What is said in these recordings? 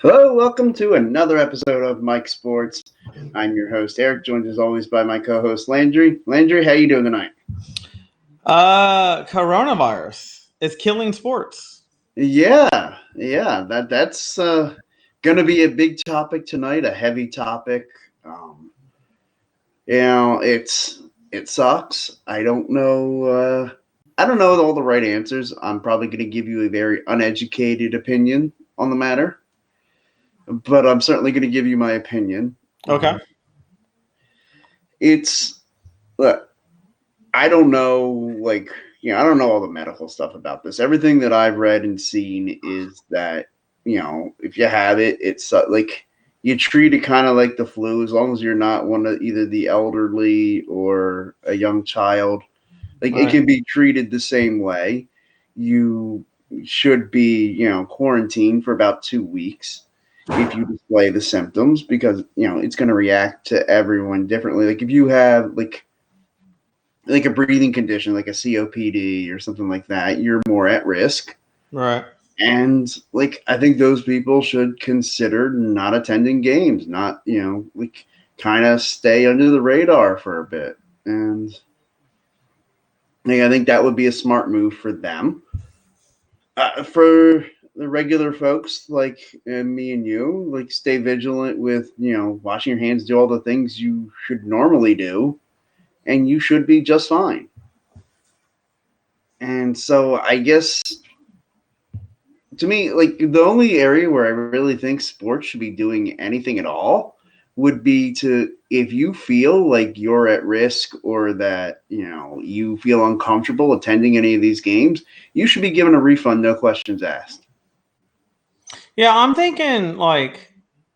Hello, welcome to another episode of Mike Sports. I'm your host, Eric, joined as always by my co-host, Landry. Landry, how you doing tonight? Coronavirus. It's killing sports. Yeah, that's going to be a big topic tonight, a heavy topic. It sucks. I don't know all the right answers. I'm probably going to give you a very uneducated opinion on the matter, but I'm certainly going to give you my opinion. Okay. Look, I don't know, I don't know all the medical stuff about this. Everything that I've read and seen is that, if you have it, it's like you treat it kind of like the flu, as long as you're not one of either the elderly or a young child. It can be treated the same way. You should be, quarantined for about 2 weeks if you display the symptoms, because, it's going to react to everyone differently. Like if you have like a breathing condition, like a COPD or something like that, you're more at risk. Right. And I think those people should consider not attending games, not, kind of stay under the radar for a bit. And I think that would be a smart move for them. For the regular folks like me and you, stay vigilant with, washing your hands, do all the things you should normally do, and you should be just fine. And so I guess, to me, the only area where I really think sports should be doing anything at all would be if you feel like you're at risk or that, you feel uncomfortable attending any of these games, you should be given a refund, no questions asked. Yeah, I'm thinking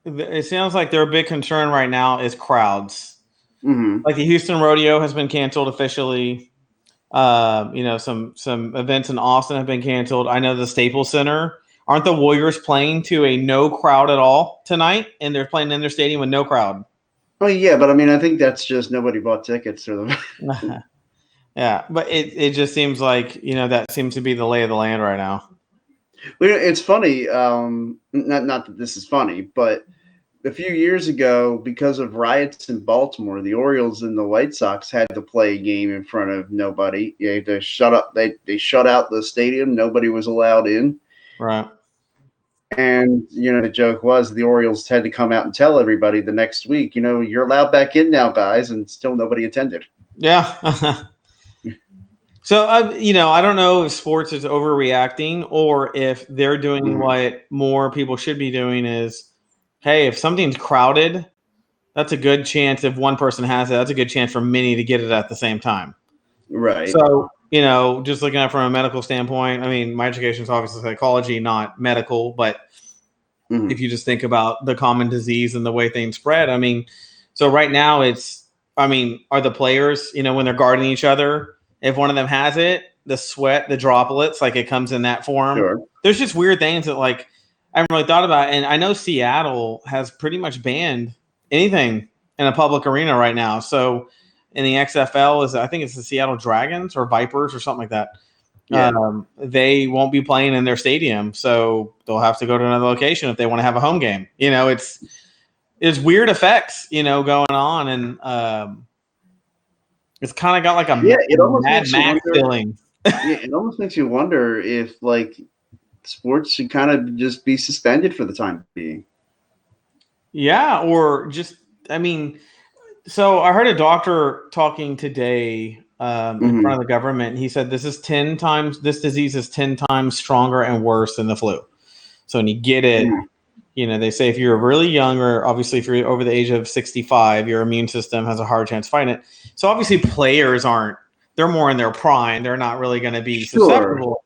it sounds like their big concern right now is crowds. Mm-hmm. Like the Houston Rodeo has been canceled officially. Some events in Austin have been canceled. I know the Staples Center. Aren't the Warriors playing to a no crowd at all tonight? And they're playing in their stadium with no crowd. Oh, yeah, but I mean, I think that's just nobody bought tickets for them. Yeah, but it just seems like, that seems to be the lay of the land right now. Well, it's funny. Not that this is funny, but a few years ago, because of riots in Baltimore, the Orioles and the White Sox had to play a game in front of nobody. They shut up. They shut out the stadium. Nobody was allowed in. Right. And, the joke was the Orioles had to come out and tell everybody the next week, you're allowed back in now, guys, and still nobody attended. Yeah. So, I don't know if sports is overreacting or if they're doing what more people should be doing is, hey, if something's crowded, that's a good chance if one person has it, that's a good chance for many to get it at the same time. Right. So, just looking at it from a medical standpoint, I mean, my education is obviously psychology, not medical, but if you just think about the common disease and the way things spread, I mean, so right now are the players, when they're guarding each other, if one of them has it, the sweat, the droplets, it comes in that form. Sure. There's just weird things that I haven't really thought about. And I know Seattle has pretty much banned anything in a public arena right now. So in the XFL I think it's the Seattle Dragons or Vipers or something like that. Yeah. They won't be playing in their stadium. So they'll have to go to another location if they want to have a home game. It's weird effects, going on. And, it's kind of got like a Mad Max feeling. It almost makes you wonder if sports should kind of just be suspended for the time being. Yeah, or just so I heard a doctor talking today in front of the government. And he said this disease is 10 times stronger and worse than the flu. So when you get it, they say if you're really young or obviously if you're over the age of 65, your immune system has a hard chance fighting it. So obviously players they're more in their prime. They're not really going to be susceptible.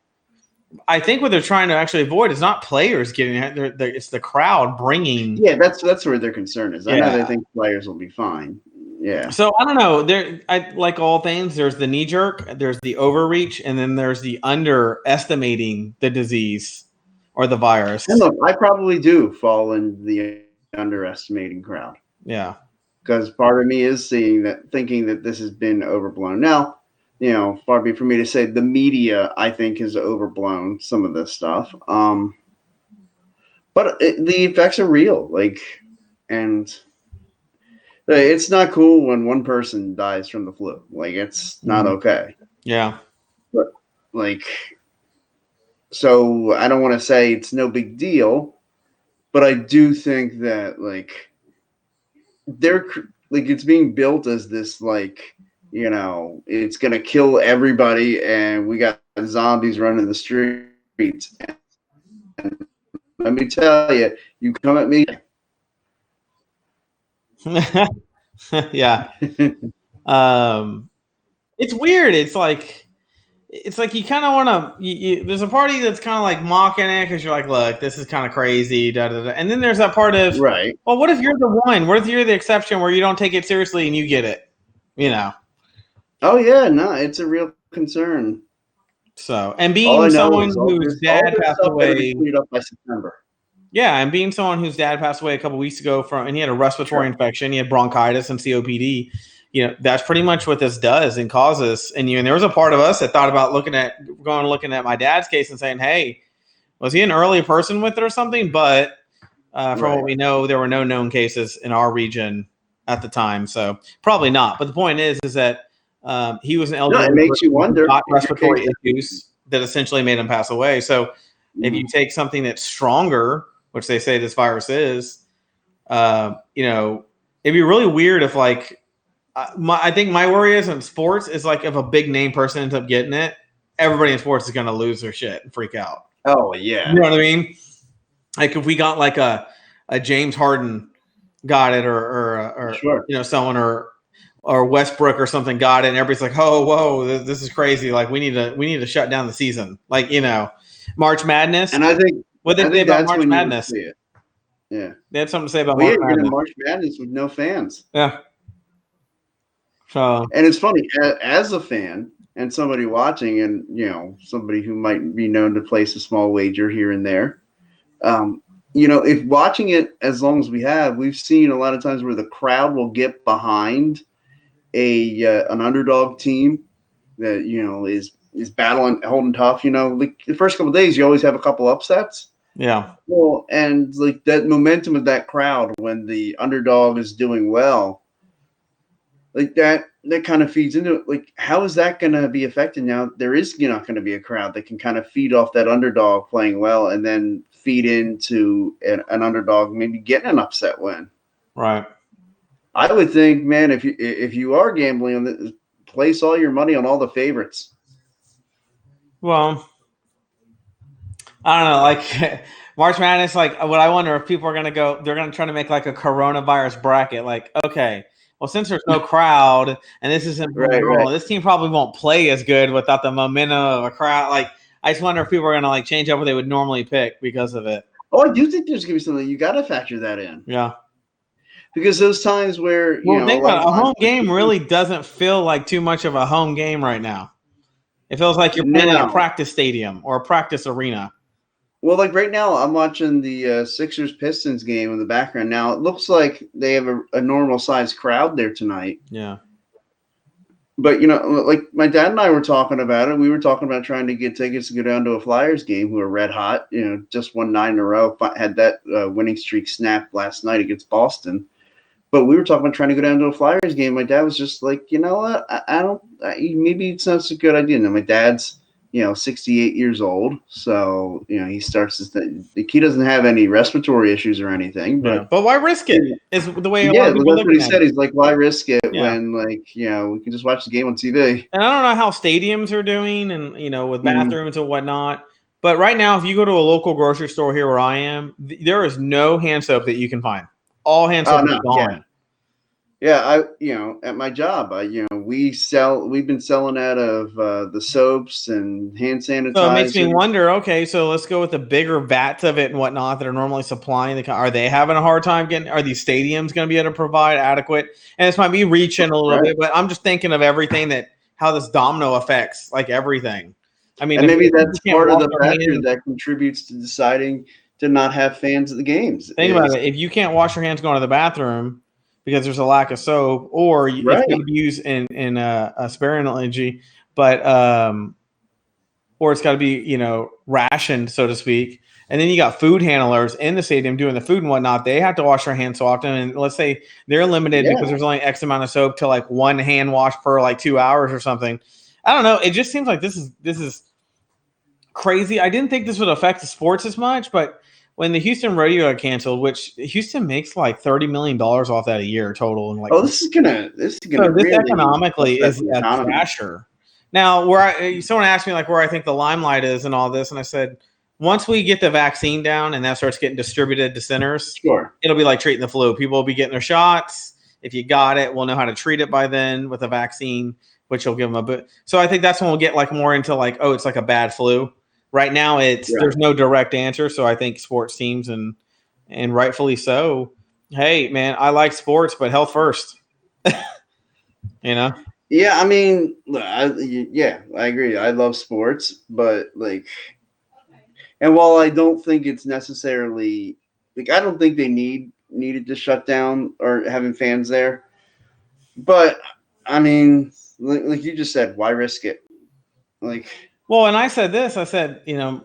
I think what they're trying to actually avoid is not players getting it. It's the crowd bringing. Yeah, that's where their concern is. I know they think players will be fine. Yeah. So I don't know. Like all things, there's the knee jerk, there's the overreach, and then there's the underestimating the disease or the virus. And look, I probably do fall in the underestimating crowd. Yeah. Because part of me is thinking that this has been overblown. Now, far be it for me to say the media, I think, has overblown some of this stuff. but the effects are real. Like, and it's not cool when one person dies from the flu. Like, it's not okay. Yeah. But like, so I don't want to say it's no big deal, but I do think that like they're like it's being built as this like it's gonna kill everybody and we got zombies running the streets. And let me tell you, you come at me. Yeah. It's weird. It's like you kind of want to. There's a party that's kind of like mocking it because you're like, look, this is kind of crazy, da, da, da. And then there's that part of, right. Well, what if you're the one? What if you're the exception where you don't take it seriously and you get it? Oh yeah, no, it's a real concern. So, and being someone whose dad passed away, up by September. Yeah, and being someone whose dad passed away a couple weeks ago and he had a respiratory infection, he had bronchitis and COPD. That's pretty much what this does and causes. And there was a part of us that thought about looking at my dad's case and saying, hey, was he an early person with it or something? But from what we know, there were no known cases in our region at the time. So probably not. But the point is that he was an elderly person. It makes you wonder. Got respiratory issues that essentially made him pass away. So if you take something that's stronger, which they say this virus is, it'd be really weird if I think my worry is in sports is like if a big name person ends up getting it, everybody in sports is going to lose their shit and freak out. Oh yeah. You know what I mean? Like if we got like a James Harden got it or sure. Someone or Westbrook or something got it and everybody's like, oh, whoa, this is crazy. Like we need to shut down the season. Like, March Madness. And I think what did they say about March Madness? Yeah. They had something to say about March Madness. March Madness with no fans. Yeah. So, and it's funny as a fan and somebody watching, and somebody who might be known to place a small wager here and there. If watching it as long as we have, we've seen a lot of times where the crowd will get behind an underdog team that is battling, holding tough. Like the first couple of days, you always have a couple upsets. Yeah. Well, and like that momentum of that crowd when the underdog is doing well, like that kind of feeds into it. Like, how is that going to be affected now? There is not going to be a crowd that can kind of feed off that underdog playing well and then feed into an underdog maybe getting an upset win. Right. I would think, man, if you are gambling on this, place all your money on all the favorites. Well, I don't know. Like March Madness, like what I wonder if people are going to go, they're going to try to make like a coronavirus bracket. Like, okay, well, since there's no crowd and this isn't normal, this team probably won't play as good without the momentum of a crowd. Like, I just wonder if people are going to like change up what they would normally pick because of it. Oh, I do think there's going to be something. You got to factor that in. Yeah. Because those times where, think about it, a home game really doesn't feel like too much of a home game right now. It feels like you're playing in a practice stadium or a practice arena. Well, like right now, I'm watching the Sixers-Pistons game in the background. Now, it looks like they have a normal-sized crowd there tonight. Yeah. But, like my dad and I were talking about it. We were talking about trying to get tickets to go down to a Flyers game who are red hot. Just won 9 in a row. Had that winning streak snapped last night against Boston. But we were talking about trying to go down to a Flyers game. My dad was just like, you know what? Maybe it's not such a good idea. Now, my dad's, 68 years old. So, he starts to think he doesn't have any respiratory issues or anything. But why risk it? Is the way that's what he said. He's like, why risk it when, like, we can just watch the game on TV. And I don't know how stadiums are doing and, with bathrooms and whatnot. But right now, if you go to a local grocery store here where I am, there is no hand soap that you can find. All hand soap is gone. Yeah, at my job, we've been selling out of the soaps and hand sanitizer. So it makes me wonder, okay, so let's go with the bigger vats of it and whatnot that are normally supplying are they having a hard time are these stadiums going to be able to provide adequate? And this might be reaching a little bit, but I'm just thinking of everything how this domino affects like everything. I mean, and maybe that's part of the factor that contributes to deciding to not have fans at the games. Think about it. If you can't wash your hands going to the bathroom because there's a lack of soap, or it's going to be used in a sparingly, but or it's got to be rationed, so to speak, And then you got food handlers in the stadium doing the food and whatnot. They have to wash their hands so often. And let's say they're limited because there's only X amount of soap to like one hand wash per like 2 hours or something. I don't know. It just seems like this is crazy. I didn't think this would affect the sports as much, but when the Houston rodeo got canceled, which Houston makes like $30 million off that a year total. And like, this is gonna really economically is a crasher. Now, someone asked me like where I think the limelight is and all this, and I said, once we get the vaccine down and that starts getting distributed to centers, it'll be like treating the flu. People will be getting their shots. If you got it, we'll know how to treat it by then with a vaccine, which will give them a bit. So I think that's when we'll get like more into like, oh, it's like a bad flu. Right now, there's no direct answer. So I think sports teams and rightfully so. Hey, man, I like sports, but health first. You know. Yeah, I mean, I agree. I love sports, but like, and while I don't think it's necessarily like, I don't think they needed to shut down or having fans there, but I mean, like you just said, why risk it? Like, well, and I said this. I said, you know,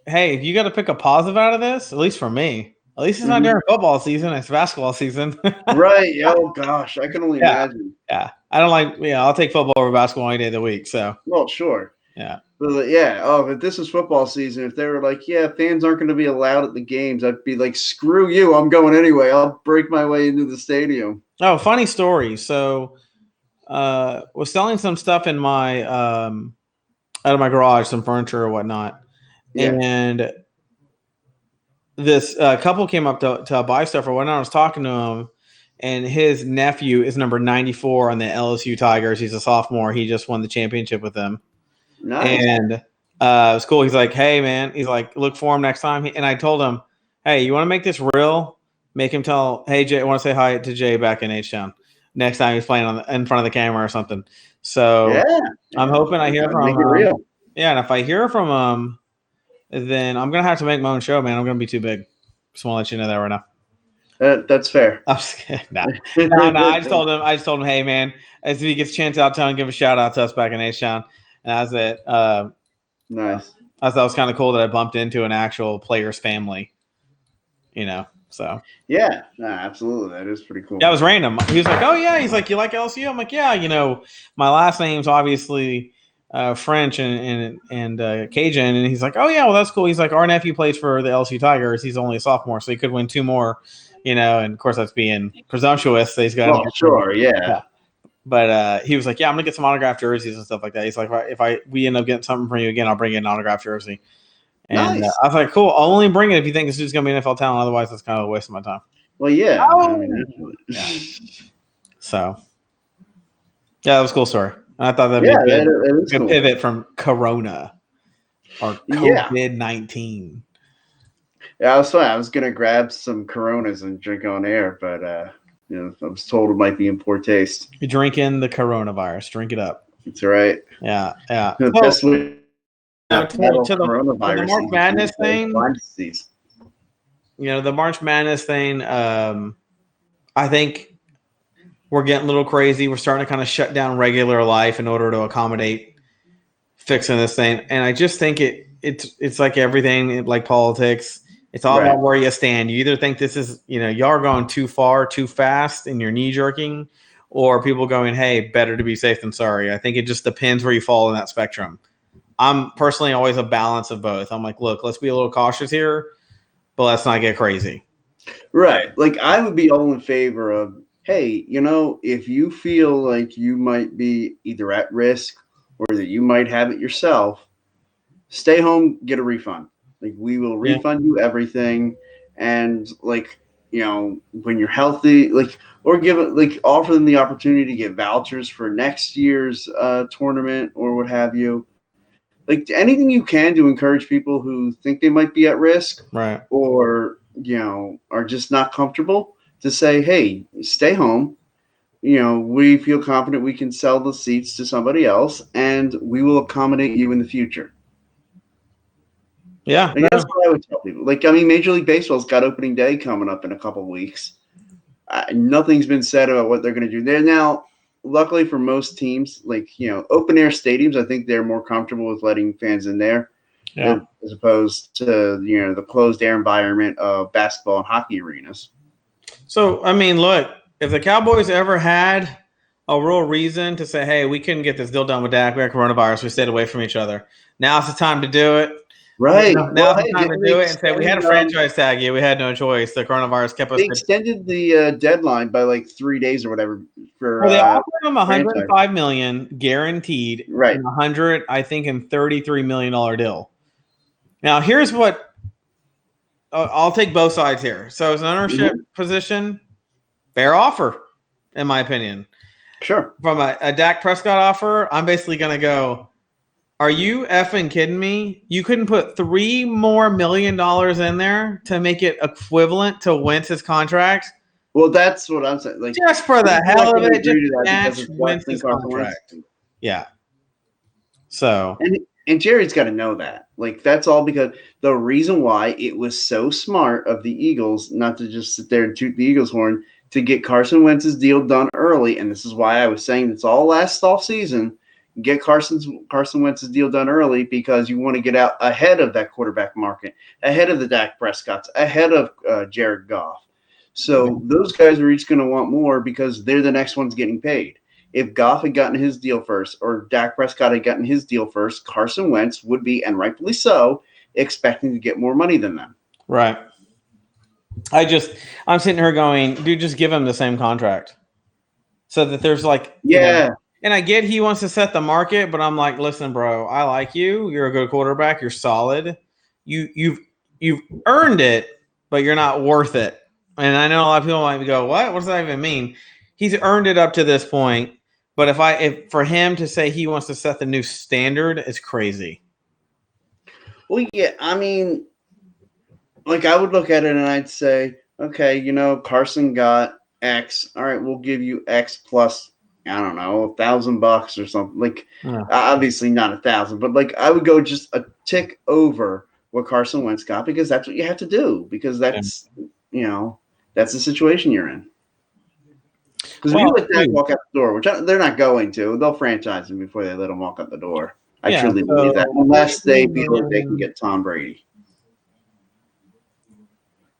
hey, if you got to pick a positive out of this, at least for me, at least it's not during football season; it's basketball season. Right? Oh gosh, I can only imagine. Yeah, I don't like. Yeah, I'll take football over basketball any day of the week. So, well, sure. Yeah. But yeah. Oh, if this was football season, if they were like, yeah, fans aren't going to be allowed at the games, I'd be like, screw you, I'm going anyway. I'll break my way into the stadium. Oh, funny story. So, was selling some stuff in my out of my garage, some furniture or whatnot, and this couple came up to buy stuff or whatnot. I was talking to him, and his nephew is number 94 on the LSU Tigers. He's a sophomore. He just won the championship with them. Nice. And it was cool. He's like, hey, man. He's like, look for him next time. And I told him, hey, you want to make this real? Make him tell, hey, Jay, I want to say hi to Jay back in H-Town next time he's playing in front of the camera or something. So I'm hoping I hear from him. Yeah, and if I hear from him, then I'm going to have to make my own show, man. I'm going to be too big. Just want to let you know that right now. That's fair. I'm just kidding. No. I just told him, hey, man, as if he gets a chance out town, give a shout out to us back in H-Town. And that was it. Nice. I thought it was kind of cool that I bumped into an actual player's family, you know. So yeah, absolutely, that is pretty cool. That was random. He was like, "Oh yeah," he's like, "You like LSU?" I'm like, "Yeah." You know, my last name's obviously French and Cajun, and he's like, "Oh yeah, well that's cool." He's like, "Our nephew plays for the LSU Tigers. He's only a sophomore, so he could win 2 more." You know, and of course that's being presumptuous. So he's got. Oh, sure, yeah. But he was like, "Yeah, I'm gonna get some autographed jerseys and stuff like that." He's like, if we end up getting something from you again, I'll bring in an autographed jersey. And nice. I was like, cool. I'll only bring it if you think this dude's going to be an NFL talent. Otherwise, that's kind of a waste of my time. Well, yeah. Yeah. So, yeah, that was a cool story. And I thought that'd be a good cool pivot from Corona or COVID-19. Yeah, I was going to grab some Coronas and drink on air, but you know, I was told it might be in poor taste. You're drinking the coronavirus. Drink it up. That's right. Yeah, yeah. The best way. To the March Madness thing, you know, the March Madness thing, I think we're getting a little crazy. We're starting to kind of shut down regular life in order to accommodate fixing this thing. And I just think it's like everything, like politics. It's all about where you stand. You either think this is, you know, y'all are going too far, too fast, and you're knee jerking, or people going, hey, better to be safe than sorry. I think it just depends where you fall in that spectrum. I'm personally always a balance of both. I'm like, look, let's be a little cautious here, but let's not get crazy. Right. Like I would be all in favor of, hey, you know, if you feel like you might be either at risk or that you might have it yourself, stay home, get a refund. Like we will refund you everything. And like, you know, when you're healthy, like, or give it, like offer them the opportunity to get vouchers for next year's tournament or what have you. Like anything you can to encourage people who think they might be at risk, right, or you know are just not comfortable, to say, "Hey, stay home. You know, we feel confident we can sell the seats to somebody else, and we will accommodate you in the future." Yeah, that's what I would tell people. Like, I mean, Major League Baseball's got opening day coming up in a couple of weeks. Nothing's been said about what they're going to do there now. Luckily for most teams, like, you know, open air stadiums, I think they're more comfortable with letting fans in there. Yeah. as opposed to the closed air environment of basketball and hockey arenas. So I mean, look, if the Cowboys ever had a real reason to say, "Hey, we couldn't get this deal done with Dak. We had coronavirus. We stayed away from each other. Now's the time to do it." Right. Now's the time to do it and say we had a franchise tag you. We had no choice. The coronavirus kept us. They extended the deadline by like 3 days or whatever. Well, they offered him $105 million guaranteed, right? And $133 million deal. Now, here's what I'll take both sides here. So, as an ownership position, fair offer, in my opinion. Sure. From a Dak Prescott offer, I'm basically going to go, are you effing kidding me? You couldn't put $3 more million in there to make it equivalent to Wentz's contract? Well, that's what I'm saying. Like, just for the hell of it, just match Wentz's contract. Yeah. So. And Jerry's got to know that. Like, that's all because the reason why it was so smart of the Eagles not to just sit there and toot the Eagles' horn to get Carson Wentz's deal done early, and this is why I was saying it's all last off season. Get Carson Wentz's deal done early because you want to get out ahead of that quarterback market, ahead of the Dak Prescotts, ahead of Jared Goff. So those guys are each going to want more because they're the next ones getting paid. If Goff had gotten his deal first or Dak Prescott had gotten his deal first, Carson Wentz would be, and rightfully so, expecting to get more money than them. Right. I'm sitting here going, dude, just give him the same contract. So that there's like, and I get he wants to set the market, but I'm like, listen, bro, I like you. You're a good quarterback. You're solid. You've earned it, but you're not worth it. And I know a lot of people might go, what? What does that even mean? He's earned it up to this point. But if for him to say he wants to set the new standard, it's crazy. Well, yeah, I mean, like I would look at it and I'd say, okay, Carson got X. All right, we'll give you X plus, I don't know, $1,000 or something. Like, obviously not 1,000, but like I would go just a tick over what Carson Wentz got because that's what you have to do because that's that's the situation you're in. Because if you let Dak walk out the door, which they're not going to, they'll franchise him before they let him walk out the door. I truly believe that, unless they feel like they can get Tom Brady.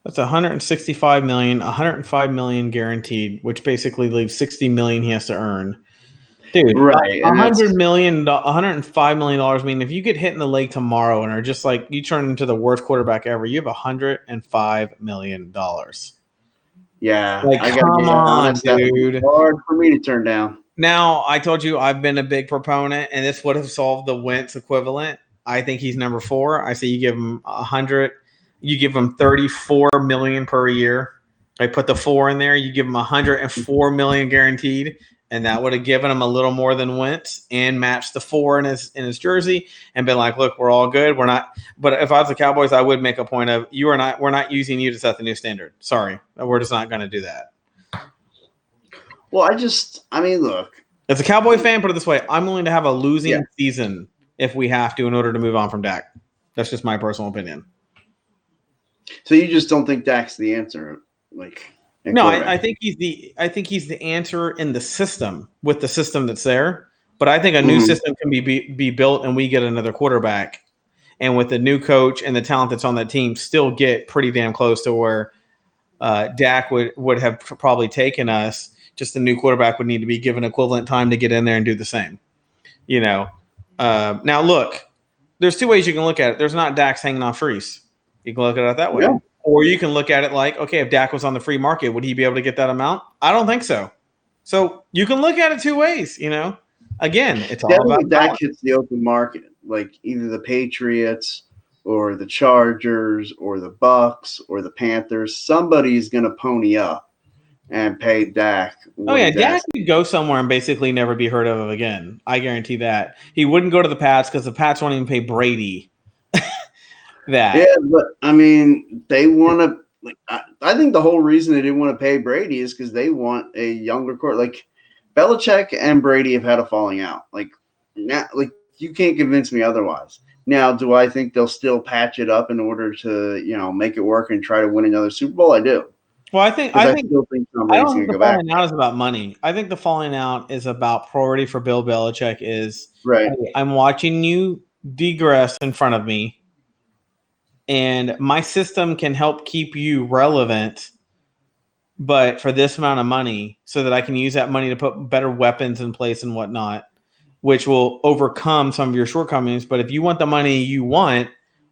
That's $165 million, $105 million guaranteed, which basically leaves $60 million he has to earn. Dude, right? $105 million. Mean if you get hit in the leg tomorrow and are just like you turn into the worst quarterback ever, you have $105 million. Yeah, like come on, dude. Hard for me to turn down. Now, I told you I've been a big proponent, and this would have solved the Wentz equivalent. I think he's number 4. I say you give him 100, you give him $34 million per year. I put the 4 in there. You give him $104 million guaranteed, and that would have given him a little more than Wentz and matched the 4 in his jersey, and been like, look, we're all good. We're not. But if I was the Cowboys, I would make a point of we're not using you to set the new standard. Sorry, we're just not going to do that. Well, look. As a Cowboy fan, put it this way, I'm willing to have a losing season if we have to in order to move on from Dak. That's just my personal opinion. So you just don't think Dak's the answer? No, I think he's the answer in the system with the system that's there. But I think a new system can be built and we get another quarterback. And with the new coach and the talent that's on that team, still get pretty damn close to where Dak would have probably taken us. Just the new quarterback would need to be given equivalent time to get in there and do the same. Now, look, there's 2 ways you can look at it. There's not Dak's hanging off freeze. You can look at it that way. Yeah. Or you can look at it like, okay, if Dak was on the free market, would he be able to get that amount? I don't think so. So you can look at it 2 ways, Again, it's all about Dak hits the open market, like either the Patriots or the Chargers or the Bucks or the Panthers. Somebody's going to pony up and pay Dak. Oh, yeah. Dak could go somewhere and basically never be heard of again. I guarantee that. He wouldn't go to the Pats because the Pats won't even pay Brady that. Yeah, but, they want to – I think the whole reason they didn't want to pay Brady is because they want a younger court. Like, Belichick and Brady have had a falling out. You can't convince me otherwise. Now, do I think they'll still patch it up in order to, make it work and try to win another Super Bowl? I do. Well, I still think somebody's going to go back. The falling out is about money. I think the falling out is about priority for Bill Belichick is, right. Hey, I'm watching you digress in front of me. and my system can help keep you relevant, but for this amount of money, so that I can use that money to put better weapons in place and whatnot, which will overcome some of your shortcomings. But if you want the money you want,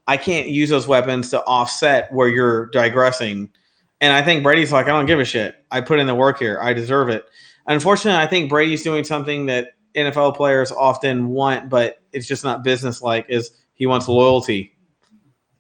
I can't use those weapons to offset where you're digressing. And I think Brady's like, I don't give a shit. I put in the work here. I deserve it. Unfortunately, I think Brady's doing something that NFL players often want, but it's just not business-like, is he wants loyalty.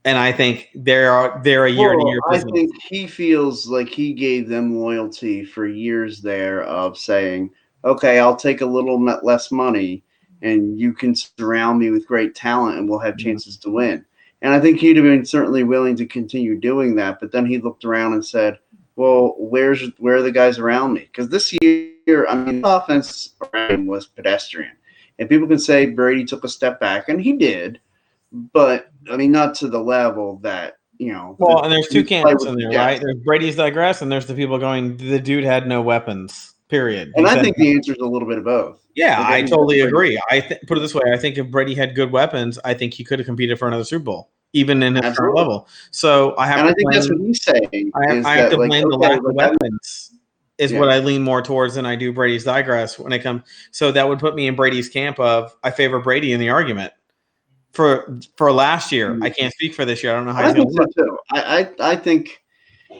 And I think they're a year-to-year I business. think he feels like he gave them loyalty for years there of saying, okay, I'll take a little less money and you can surround me with great talent and we'll have chances to win. And I think he'd have been certainly willing to continue doing that. But then he looked around and said, well, where are the guys around me? Because this year, I mean, the offense around him was pedestrian. And people can say Brady took a step back, and he did. But, I mean, not to the level that, you know. Well, and there's two camps in there, right? There's Brady's digress, and there's the people going, the dude had no weapons, period. And I think the answer is a little bit of both. Yeah, I totally agree. Put it this way. I think if Brady had good weapons, I think he could have competed for another Super Bowl, even in his current level. So I have I think that's what he's saying. I have to blame the lack of weapons is what I lean more towards than I do Brady's digress when it comes. So that would put me in Brady's camp of I favor Brady in the argument. For last year, I can't speak for this year. I don't know how he's going to work. Too. I think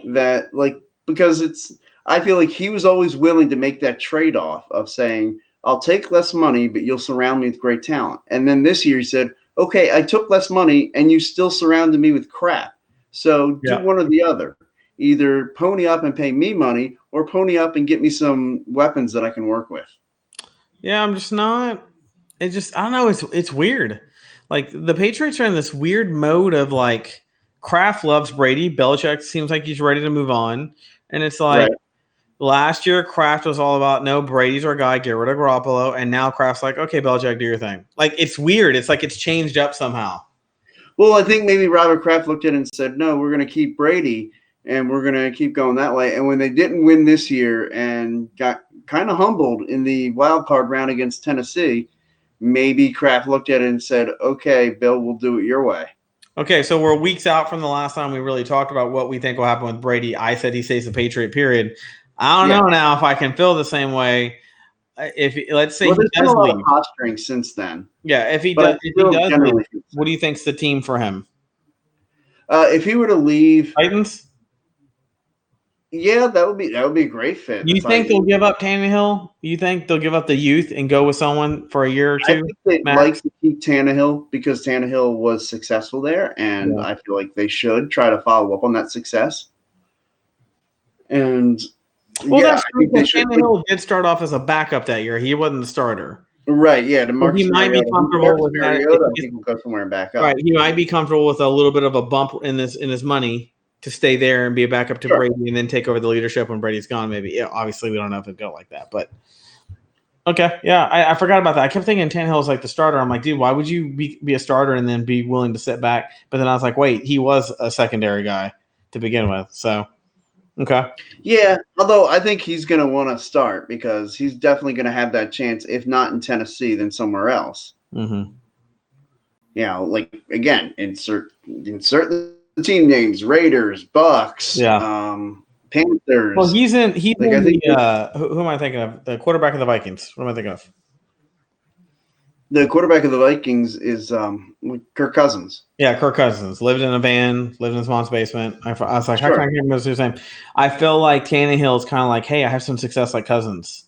that, like, because I feel like he was always willing to make that trade-off of saying, I'll take less money, but you'll surround me with great talent. And then this year he said, okay, I took less money and you still surrounded me with crap. So do one or the other. Either pony up and pay me money or pony up and get me some weapons that I can work with. Yeah, I'm just not. I don't know. It's weird. Like, the Patriots are in this weird mode of, like, Kraft loves Brady. Belichick seems like he's ready to move on. And it's like, last year, Kraft was all about, no, Brady's our guy, get rid of Garoppolo. And now Kraft's like, okay, Belichick, do your thing. Like, it's weird. It's like it's changed up somehow. Well, I think maybe Robert Kraft looked at it and said, no, we're going to keep Brady, and we're going to keep going that way. And when they didn't win this year and got kind of humbled in the wild card round against Tennessee, maybe Kraft looked at it and said, okay, Bill, we'll do it your way. Okay, so we're weeks out from the last time we really talked about what we think will happen with Brady. I said he stays the Patriot, period. I don't know now if I can feel the same way. If let's say there's he been does a lot leave. of posturing since then. Yeah, if he does leave, what do you think's the team for him? If he were to leave Titans? Yeah, that would be a great fit. You think they'll give up Tannehill? You think they'll give up the youth and go with someone for a year or two? I think they'd like to keep Tannehill because Tannehill was successful there, and I feel like they should try to follow up on that success. And that's true. Tannehill did start off as a backup that year. He wasn't the starter. Right, yeah. He might be comfortable with that. I think we'll go somewhere and back up. Right, he might be comfortable with a little bit of a bump in his money to stay there and be a backup to Brady and then take over the leadership when Brady's gone, maybe. Yeah, obviously, we don't know if it'll go like that. But, okay, yeah, I forgot about that. I kept thinking Tannehill is like the starter. I'm like, dude, why would you be a starter and then be willing to sit back? But then I was like, wait, he was a secondary guy to begin with. So, okay. Yeah, although I think he's going to want to start because he's definitely going to have that chance, if not in Tennessee, then somewhere else. Mm-hmm. You know, like, again, insert the team names: Raiders, Bucks, Panthers. Well, he's in who am I thinking of? The quarterback of the Vikings. What am I thinking of? The quarterback of the Vikings is Kirk Cousins. Yeah, Kirk Cousins. Lived in a van, lived in his mom's basement. I was like, how can I get him his name? I feel like Tannehill is kind of like, hey, I have some success like Cousins.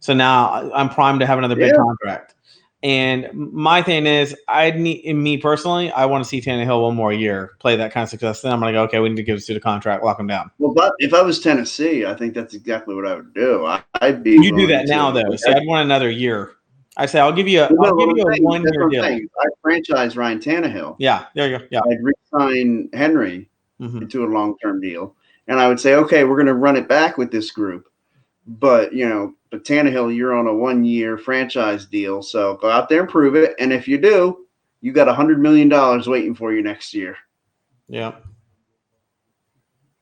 So now I'm primed to have another big contract. And my thing is, I want to see Tannehill one more year, play that kind of success. Then I'm going to go, okay, we need to give this dude a contract, lock him down. Well, but if I was Tennessee, I think that's exactly what I would do. I'd be. You do that now, though. So I'd want another year. I say, I'll give you a 1-year deal. I franchise Ryan Tannehill. Yeah, there you go. Yeah, I'd re-sign Henry into a long-term deal, and I would say, okay, we're going to run it back with this group, but Tannehill, you're on a 1-year franchise deal, so go out there and prove it. And if you do, you got $100 million waiting for you next year. Yeah.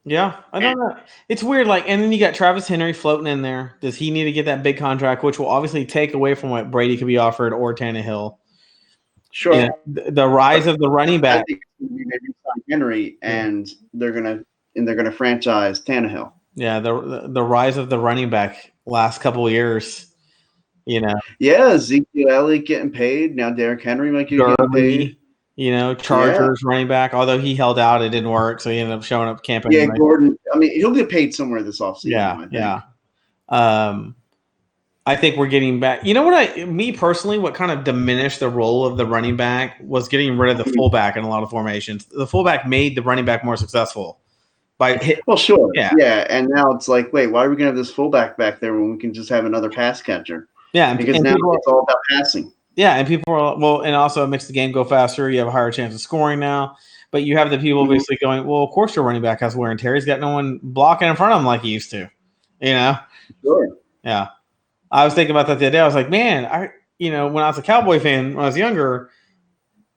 Yeah, I don't know. It's weird. Like, and then you got Travis Henry floating in there. Does he need to get that big contract, which will obviously take away from what Brady could be offered or Tannehill? Sure. Yeah, the rise of the running I back. think maybe sign Henry, and they're gonna franchise Tannehill. Yeah, the rise of the running back last couple of years. Yeah, Ezekiel Elliott getting paid now. Derrick Henry might be getting paid. Gurley, Chargers running back. Although he held out, it didn't work, so he ended up showing up camp Yeah, anyway. Gordon. I mean, he'll get paid somewhere this offseason. Yeah, I think. yeah. I think we're getting back. You know what? Me personally, what kind of diminished the role of the running back was getting rid of the fullback in a lot of formations. The fullback made the running back more successful by hit. Well, sure. Yeah. And now it's like, wait, why are we gonna have this fullback back there when we can just have another pass catcher? Yeah, because now it's all about passing. Yeah, and people are and also it makes the game go faster. You have a higher chance of scoring now. But you have the people basically going, well, of course your running back has wear and tear. He's got no one blocking in front of him like he used to. Sure. Yeah. I was thinking about that the other day. I was like, man, when I was a Cowboy fan when I was younger,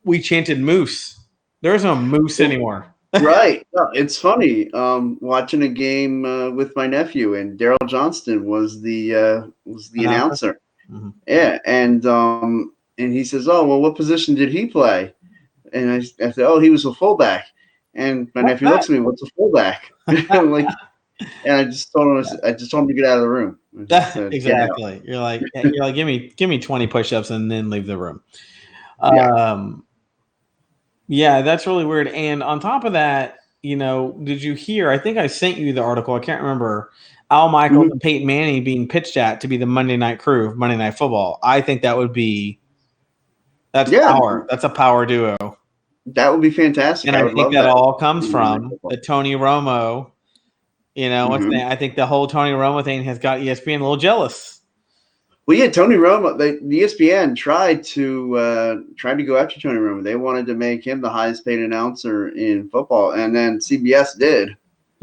we chanted moose. There's no moose anymore. Right. No, it's funny. Watching a game with my nephew, and Daryl Johnston was the announcer. Mm-hmm. Yeah, and he says, "Oh, well, what position did he play?" And I said, "Oh, he was a fullback." And my nephew looks at me, "What's a fullback?" I'm like, and I just told him to get out of the room. Exactly. You're like, give me 20 push-ups and then leave the room. Yeah, that's really weird. And on top of that, did you hear? I think I sent you the article. I can't remember. Al Michaels and Peyton Manning being pitched at to be the Monday Night Crew of Monday Night Football. I think that would be power. That's a power duo. That would be fantastic. And I think that all comes from the Tony Romo. I think the whole Tony Romo thing has got ESPN a little jealous. Well, yeah, Tony Romo. The ESPN tried to go after Tony Romo. They wanted to make him the highest paid announcer in football, and then CBS did.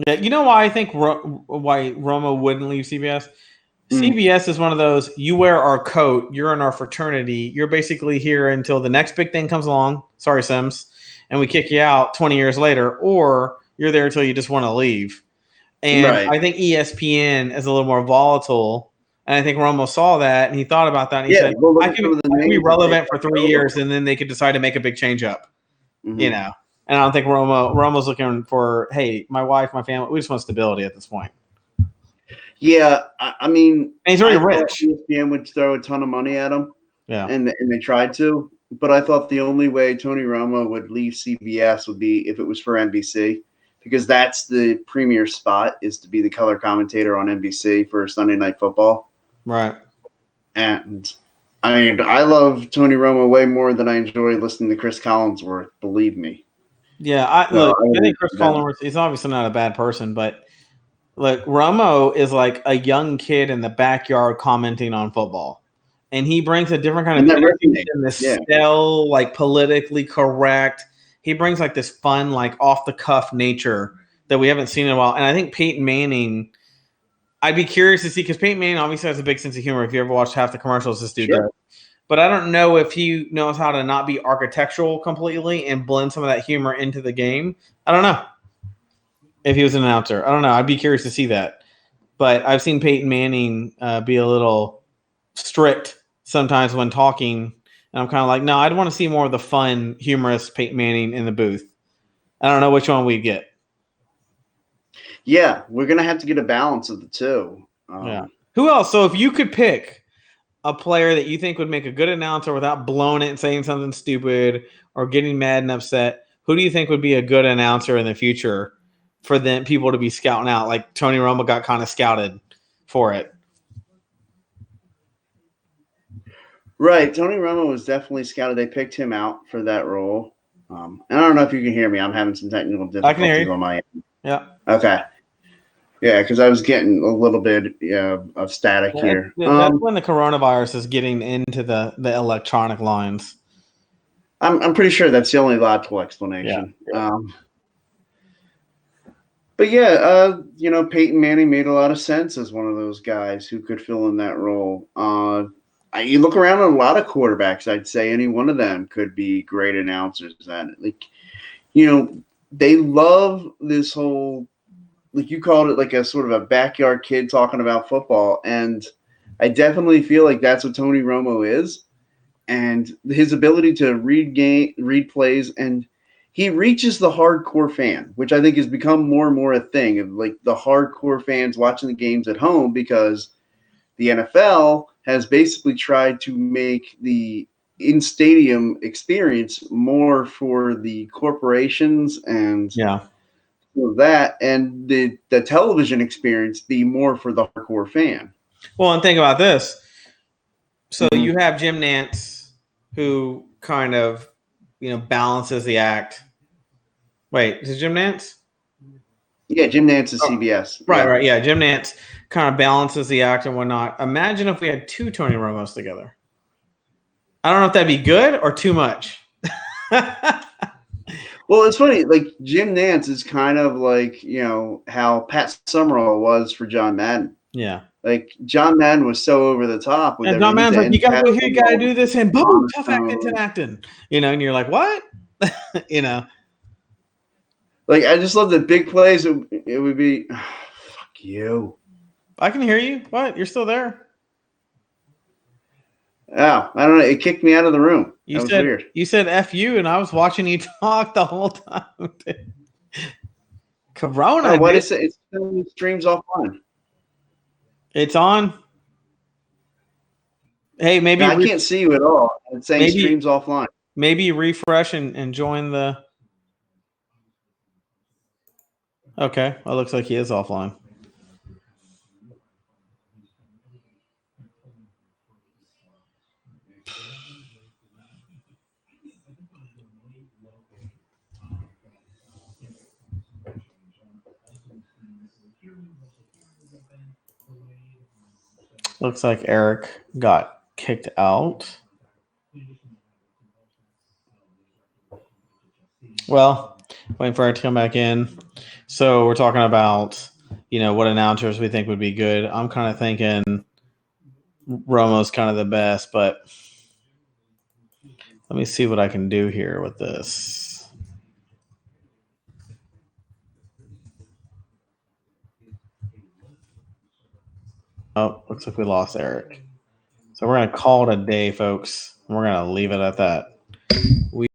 Yeah, you know why I think why Romo wouldn't leave CBS? CBS is one of those, you wear our coat, you're in our fraternity, you're basically here until the next big thing comes along. Sorry, Sims, and we kick you out 20 years later, or you're there until you just want to leave. And I think ESPN is a little more volatile. And I think Romo saw that and he thought about that and he said, I can be relevant for 3 years and then they could decide to make a big change up. And I don't think Romo's looking for, hey, my wife, my family, we just want stability at this point. Yeah, I mean, and he's already rich. ESPN would throw a ton of money at him. Yeah. And they tried to, but I thought the only way Tony Romo would leave CBS would be if it was for NBC. Because that's the premier spot, is to be the color commentator on NBC for Sunday Night Football. Right. And I mean, I love Tony Romo way more than I enjoy listening to Chris Collinsworth, believe me. Yeah, I think Chris Collinsworth, he's obviously not a bad person, but look, Romo is like a young kid in the backyard commenting on football. And he brings a different kind of energy in this stale, like politically correct. He brings like this fun, like off the cuff nature that we haven't seen in a while. And I think Peyton Manning, I'd be curious to see, because Peyton Manning obviously has a big sense of humor. If you ever watched half the commercials this dude does. But I don't know if he knows how to not be architectural completely and blend some of that humor into the game. I don't know if he was an announcer. I don't know. I'd be curious to see that. But I've seen Peyton Manning be a little strict sometimes when talking. And I'm kind of like, no, I'd want to see more of the fun, humorous Peyton Manning in the booth. I don't know which one we'd get. Yeah, we're going to have to get a balance of the two. Yeah. Who else? So if you could pick a player that you think would make a good announcer without blowing it and saying something stupid or getting mad and upset, who do you think would be a good announcer in the future for them people to be scouting out? Like Tony Romo got kind of scouted for it. Right. Tony Romo was definitely scouted. They picked him out for that role. And I don't know if you can hear me. I'm having some technical difficulties I can hear you. on my end. Yeah. Okay. Yeah, because I was getting a little bit of static here. That's when the coronavirus is getting into the electronic lines. I'm pretty sure that's the only logical explanation. Yeah. But yeah, Peyton Manning made a lot of sense as one of those guys who could fill in that role. You look around at a lot of quarterbacks, I'd say any one of them could be great announcers. And they love this whole, like you called it, like a sort of a backyard kid talking about football. And I definitely feel like that's what Tony Romo is. and his ability to read plays, and he reaches the hardcore fan, which I think has become more and more a thing of like the hardcore fans watching the games at home, because the NFL has basically tried to make the in-stadium experience more for the corporations and that, and the television experience be more for the hardcore fan. Well, and think about this. So you have Jim Nantz, who kind of, balances the act. Wait, is it Jim Nantz? Yeah, Jim Nantz is CBS. Right. Yeah, Jim Nantz kind of balances the act and whatnot. Imagine if we had two Tony Romos together. I don't know if that'd be good or too much. Well, it's funny. Like Jim Nantz is kind of like how Pat Summerall was for John Madden. Yeah. Like John Madden was so over the top with and John Madden's like, you gotta go here, you gotta do this, and boom, tough acting, and you're like, what? Like I just love the big plays. It would be, fuck you. I can hear you. What? You're still there? Oh, I don't know. It kicked me out of the room. That was weird. You said F you, and I was watching you talk the whole time. Corona. Oh, what is it? It streams offline. It's on. Hey, maybe I can't see you at all. It's saying streams offline. Maybe refresh and join the. Okay, well, it looks like he is offline. Looks like Eric got kicked out. Well, waiting for Eric to come back in. So we're talking about, what announcers we think would be good. I'm kind of thinking Romo's kind of the best, but let me see what I can do here with this. Oh, looks like we lost Eric. So we're going to call it a day, folks. We're going to leave it at that.